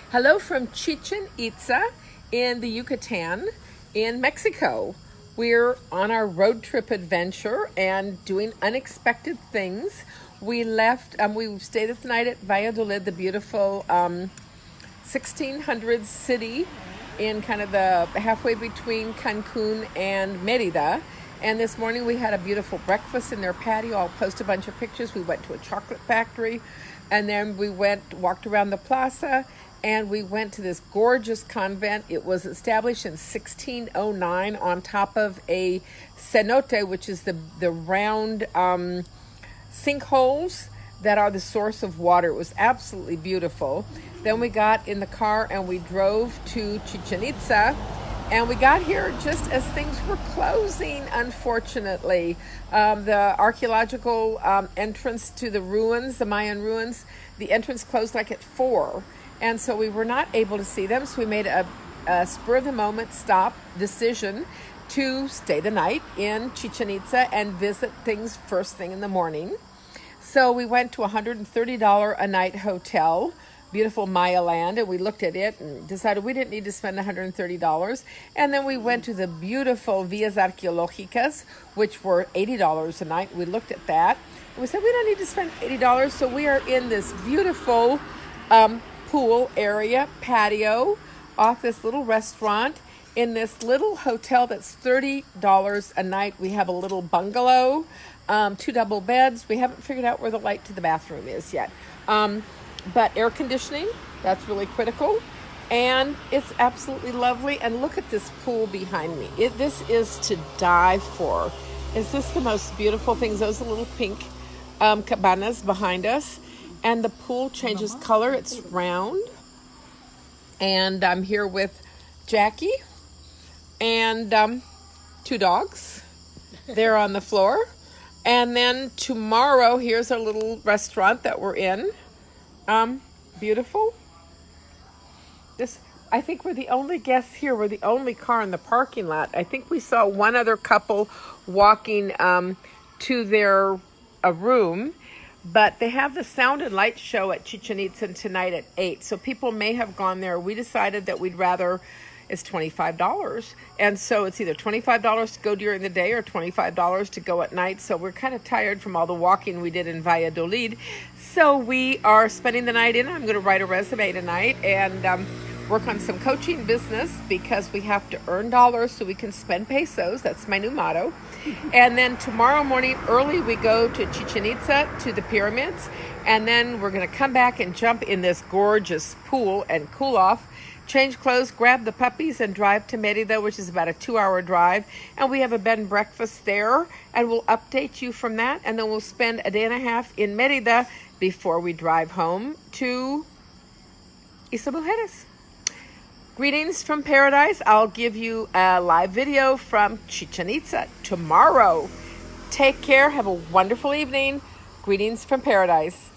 Hello from Chichen Itza in the Yucatan in Mexico. We're on our road trip adventure and doing unexpected things. We stayed the night at Valladolid, the beautiful 1600s city in kind of the halfway between Cancun and Merida. And this morning we had a beautiful breakfast in their patio. I'll post a bunch of pictures. We went to a chocolate factory, and then we walked around the plaza, and we went to this gorgeous convent. It was established in 1609 on top of a cenote, which is the round sinkholes that are the source of water. It was absolutely beautiful. Then we got in the car and we drove to Chichen Itza, and we got here just as things were closing, unfortunately. The archaeological entrance to the ruins, the Mayan ruins, the entrance closed like at 4. And so we were not able to see them. So we made a spur-of-the-moment decision to stay the night in Chichen Itza and visit things first thing in the morning. So we went to a $130 a night hotel, beautiful Maya land, and we looked at it and decided we didn't need to spend $130. And then we went to the beautiful Villas Archeologicas, which were $80 a night. We looked at that and we said we don't need to spend $80. So we are in this beautiful pool area, patio, off this little restaurant in this little hotel that's $30 a night. We have a little bungalow, 2 double beds. We haven't figured out where the light to the bathroom is yet. But air conditioning, that's really critical. And it's absolutely lovely. And look at this pool behind me. This is to die for. Is this the most beautiful things? Those are little pink cabanas behind us. And the pool changes color. It's round. And I'm here with Jackie and 2 dogs. They're on the floor. And then tomorrow, here's our little restaurant that we're in. Beautiful. I think we're the only guests here. We're the only car in the parking lot. I think we saw one other couple walking to their room. But they have the sound and light show at Chichen Itza tonight at 8. So people may have gone there. We decided that we'd rather, it's $25. And so it's either $25 to go during the day or $25 to go at night. So we're kind of tired from all the walking we did in Valladolid. So we are spending the night in. I'm going to write a resume tonight and work on some coaching business because we have to earn dollars so we can spend pesos. That's my new motto. And then tomorrow morning early we go to Chichen Itza to the pyramids, and then we're going to come back and jump in this gorgeous pool and cool off, change clothes, grab the puppies, and drive to Merida, which is about a 2-hour drive. And we have a bed and breakfast there, and we'll update you from that. And then we'll spend a day and a half in Merida before we drive home to Isla Mujeres. Greetings from paradise. I'll give you a live video from Chichen Itza tomorrow. Take care. Have a wonderful evening. Greetings from paradise.